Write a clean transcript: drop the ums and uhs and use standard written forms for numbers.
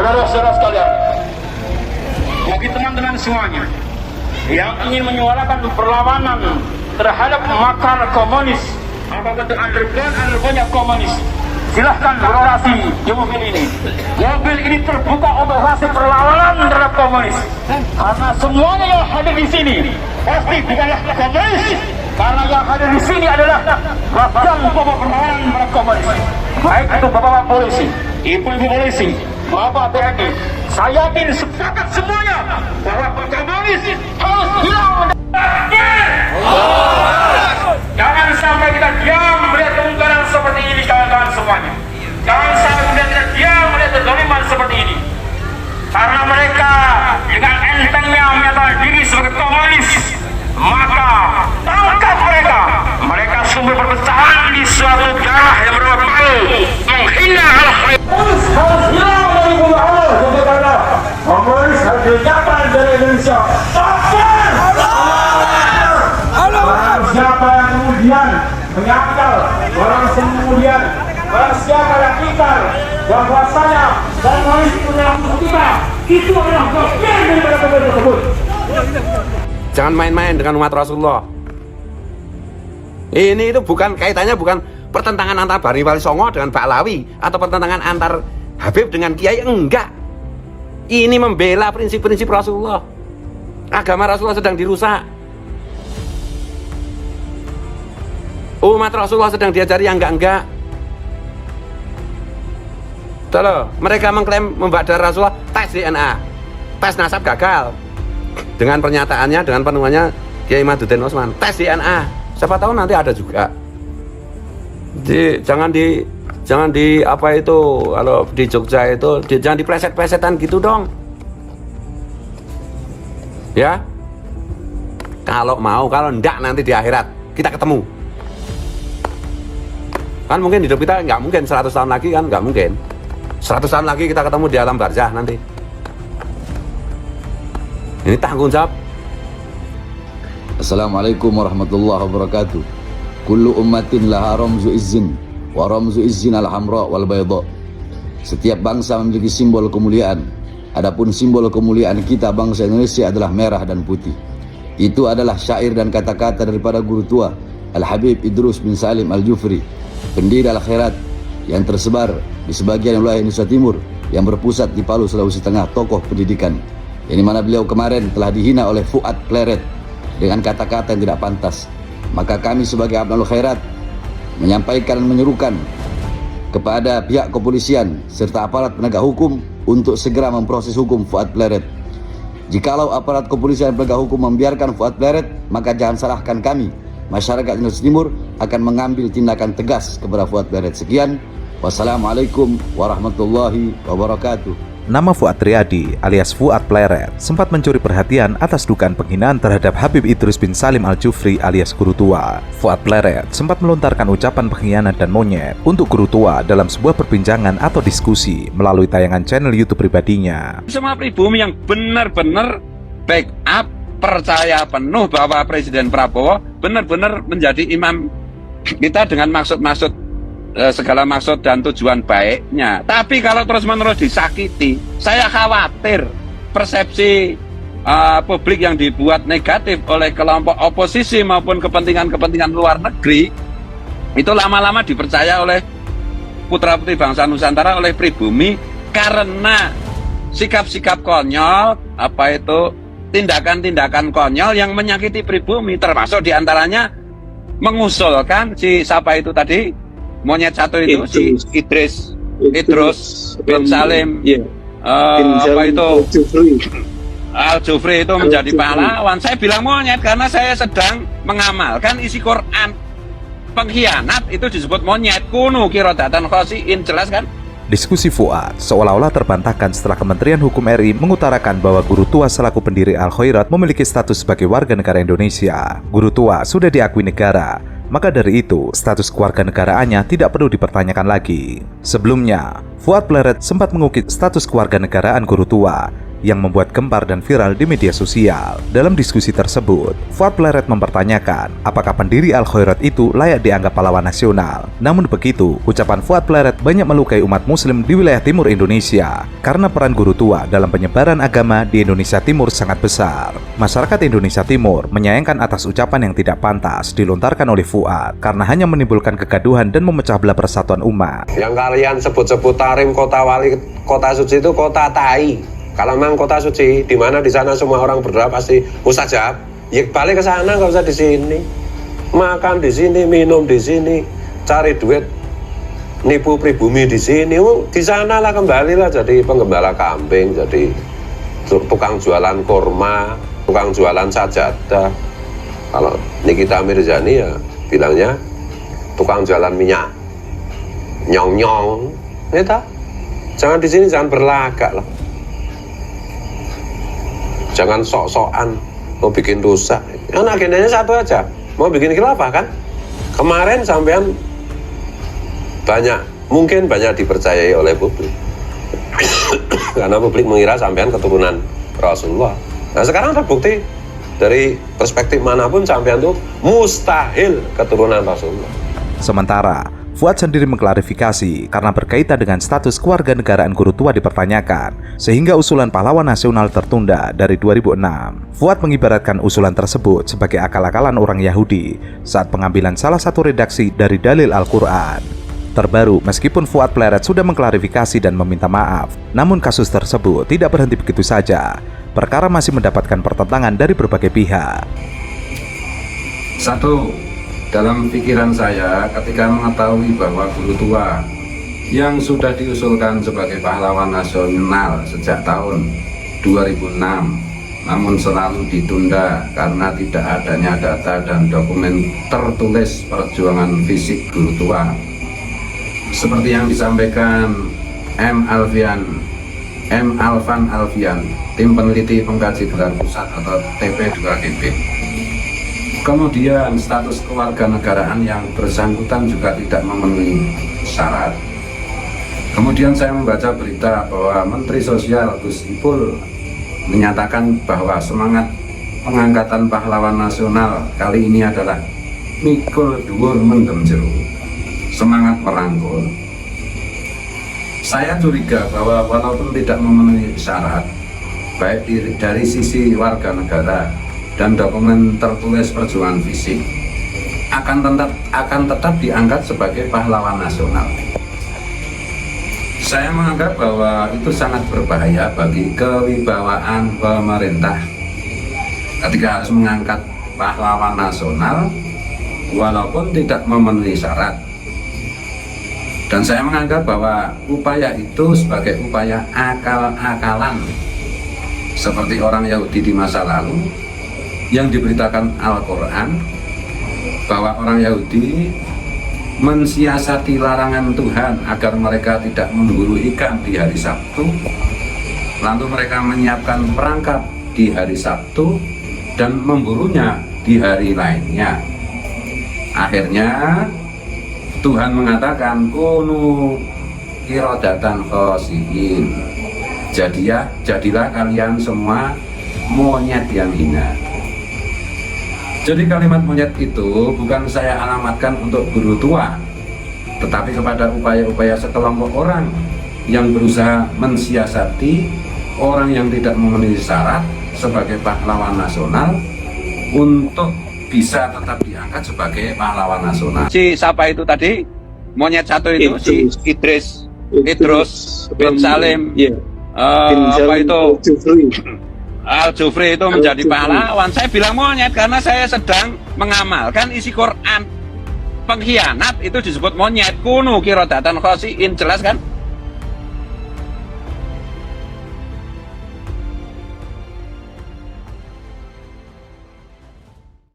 Saudara-saudara sekalian, bagi teman-teman semuanya yang ingin menyuarakan perlawanan terhadap makar komunis, apakah itu underground komunis, silahkan berorasi di mobil ini. Mobil ini terbuka untuk orasi perlawanan terhadap komunis, karena semuanya yang hadir di sini pasti bukanlah komunis, karena yang hadir di sini adalah bahkan pokok perlawanan terhadap komunis. Baik itu bapak-bapak polisi, ibu-ibu polisi, bapak TNI, saya yakin sepakat semuanya bahwa komunis harus hilang. Jangan sampai kita diam melihat kemungkaran seperti ini, kawan-kawan semuanya. Jangan sampai kita diam melihat kezaliman seperti ini, karena mereka dengan entengnya menyatakan diri sebagai komunis. Maka tangkap mereka. Mereka sumber perpecahan di suatu daerah yang berbau, menghina hal-hal. Harus hilang dari bumi Allah, karena komunis harus dilenyapkan dari Indonesia. Siapa yang kemudian menyangkal, orang kemudian barang siapa yang ingkar bahwasanya komunis itu adalah musuh kita, itu adalah bagian daripada komunis tersebut. Jangan main-main dengan umat Rasulullah. Ini itu bukan kaitannya, bukan pertentangan antara Bani Wali Songo dengan Pak Lawi atau pertentangan antar Habib dengan Kiai, enggak. Ini membela prinsip-prinsip Rasulullah. Agama Rasulullah sedang dirusak. Umat Rasulullah sedang diajari yang enggak-enggak. Tuh loh, mereka mengklaim membadar Rasulullah, tes DNA, tes nasab gagal. Dengan pernyataannya, dengan penuhannya Kiai Madudin Osman, tes DNA, siapa tahu nanti ada juga. Jadi jangan di apa itu, kalau di Jogja itu jangan dipleset-plesetan gitu dong. Ya, kalau mau, kalau enggak nanti di akhirat kita ketemu. Kan mungkin hidup kita nggak mungkin 100 tahun lagi, kan nggak mungkin 100 tahun lagi kita ketemu di alam barzah nanti. Ini tanggung jawab. Assalamualaikum warahmatullahi wabarakatuh. Kullu ummatin laha ramzu izzin wa ramzu izzin al-hamra wal bayda. Setiap bangsa memiliki simbol kemuliaan. Adapun simbol kemuliaan kita bangsa Indonesia adalah merah dan putih. Itu adalah syair dan kata-kata daripada guru tua Al-Habib Idrus bin Salim Al-Jufri, pendiri Al-Khairat yang tersebar di sebagian wilayah Indonesia Timur yang berpusat di Palu, Sulawesi Tengah, tokoh pendidikan. Yang mana beliau kemarin telah dihina oleh Fuad Pleret dengan kata-kata yang tidak pantas. Maka kami sebagai Abnul Khairat menyampaikan dan menyerukan kepada pihak kepolisian serta aparat penegak hukum untuk segera memproses hukum Fuad Pleret. Jikalau aparat kepolisian penegak hukum membiarkan Fuad Pleret, maka jangan salahkan kami, masyarakat Indonesia Timur akan mengambil tindakan tegas kepada Fuad Pleret. Sekian, wassalamualaikum warahmatullahi wabarakatuh. Nama Fuad Riyadi alias Fuad Pleret sempat mencuri perhatian atas dugaan penghinaan terhadap Habib Idrus bin Salim Al-Jufri alias Guru Tua. Fuad Pleret sempat melontarkan ucapan pengkhianat dan monyet untuk Guru Tua dalam sebuah perbincangan atau diskusi melalui tayangan channel YouTube pribadinya. Semua pribumi yang benar-benar backup, percaya penuh bahwa Presiden Prabowo benar-benar menjadi imam kita dengan maksud-maksud, segala maksud dan tujuan baiknya. Tapi kalau terus-menerus disakiti, saya khawatir persepsi publik yang dibuat negatif oleh kelompok oposisi maupun kepentingan-kepentingan luar negeri itu lama-lama dipercaya oleh putra-putri bangsa Nusantara, oleh pribumi, karena sikap-sikap konyol, tindakan-tindakan konyol yang menyakiti pribumi, termasuk diantaranya mengusulkan si siapa itu tadi, monyet satu itu, si Idrus bin Salim, Al-Jufri itu menjadi pahlawan. Saya bilang monyet karena saya sedang mengamalkan isi Quran. Pengkhianat itu disebut monyet. Kunu kirodatan khosiin, jelas kan? Diskusi Fuad seolah-olah terbantahkan setelah Kementerian Hukum RI mengutarakan bahwa Guru Tua selaku pendiri Al-Khairat memiliki status sebagai warga negara Indonesia. Guru Tua sudah diakui negara, maka dari itu status kewarganegaraannya tidak perlu dipertanyakan lagi. Sebelumnya, Fuad Pleret sempat mengukit status kewarganegaraan Guru Tua yang membuat gempar dan viral di media sosial. Dalam diskusi tersebut, Fuad Pleret mempertanyakan apakah pendiri Al Khairat itu layak dianggap pahlawan nasional. Namun begitu, ucapan Fuad Pleret banyak melukai umat muslim di wilayah timur Indonesia karena peran guru tua dalam penyebaran agama di Indonesia Timur sangat besar. Masyarakat Indonesia Timur menyayangkan atas ucapan yang tidak pantas dilontarkan oleh Fuad karena hanya menimbulkan kegaduhan dan memecah belah persatuan umat. Yang kalian sebut-sebut Tarim kota wali, kota suci itu kota tai. Kalau memang kota suci, di mana di sana semua orang berdoa pasti mustajab, ya balik ke sana, nggak usah di sini. Makan di sini, minum di sini, cari duit, nipu pribumi di sini. Di sana lah kembalilah jadi penggembala kambing, jadi tukang jualan kurma, tukang jualan sajadah. Kalau Nikita Mirzani ya bilangnya tukang jualan minyak, nyong-nyong, ya. Jangan di sini, jangan berlagak lah. Jangan sok-sokan mau bikin rusak. Kan agendanya satu aja, mau bikin khilafah kan. Kemarin sampean mungkin banyak dipercayai oleh publik. Karena publik mengira sampean keturunan Rasulullah. Nah sekarang terbukti dari perspektif manapun sampean tuh mustahil keturunan Rasulullah. Sementara Fuad sendiri mengklarifikasi karena berkaitan dengan status kewarganegaraan guru tua dipertanyakan, sehingga usulan pahlawan nasional tertunda dari 2006. Fuad mengibaratkan usulan tersebut sebagai akal-akalan orang Yahudi saat pengambilan salah satu redaksi dari dalil Al-Quran. Terbaru, meskipun Fuad Pleret sudah mengklarifikasi dan meminta maaf, namun kasus tersebut tidak berhenti begitu saja. Perkara masih mendapatkan pertentangan dari berbagai pihak. Satu, dalam pikiran saya ketika mengetahui bahwa guru tua yang sudah diusulkan sebagai pahlawan nasional sejak tahun 2006 namun selalu ditunda karena tidak adanya data dan dokumen tertulis perjuangan fisik guru tua seperti yang disampaikan M. Alvan Alfian, tim peneliti pengkaji gelar pusat atau TP2GP. Kemudian status kewarganegaraan yang bersangkutan juga tidak memenuhi syarat. Kemudian saya membaca berita bahwa Menteri Sosial Gus Ipul menyatakan bahwa semangat pengangkatan pahlawan nasional kali ini adalah mikul dhuwur mendem jero, semangat merangkul. Saya curiga bahwa walaupun tidak memenuhi syarat, baik dari sisi warga negara dan dokumen tertulis perjuangan fisik akan tetap diangkat sebagai pahlawan nasional. Saya menganggap bahwa itu sangat berbahaya bagi kewibawaan pemerintah ketika harus mengangkat pahlawan nasional walaupun tidak memenuhi syarat. Dan saya menganggap bahwa upaya itu sebagai upaya akal-akalan seperti orang Yahudi di masa lalu yang diberitakan Al-Quran bahwa orang Yahudi mensiasati larangan Tuhan agar mereka tidak memburu ikan di hari Sabtu, lalu mereka menyiapkan perangkap di hari Sabtu dan memburunya di hari lainnya. Akhirnya Tuhan mengatakan kunu qiradatan khasiin, jadilah kalian semua monyet yang hina. Jadi kalimat monyet itu bukan saya alamatkan untuk guru tua, tetapi kepada upaya-upaya sekelompok orang yang berusaha mensiasati orang yang tidak memenuhi syarat sebagai pahlawan nasional untuk bisa tetap diangkat sebagai pahlawan nasional. Si siapa itu tadi? Monyet satu itu si Idrus bin Salim. Apa itu? Al-Jufri itu menjadi pahlawan. Saya bilang monyet karena saya sedang mengamalkan isi Quran. Pengkhianat itu disebut monyet. Kunu qiradatan khasiin, jelas kan?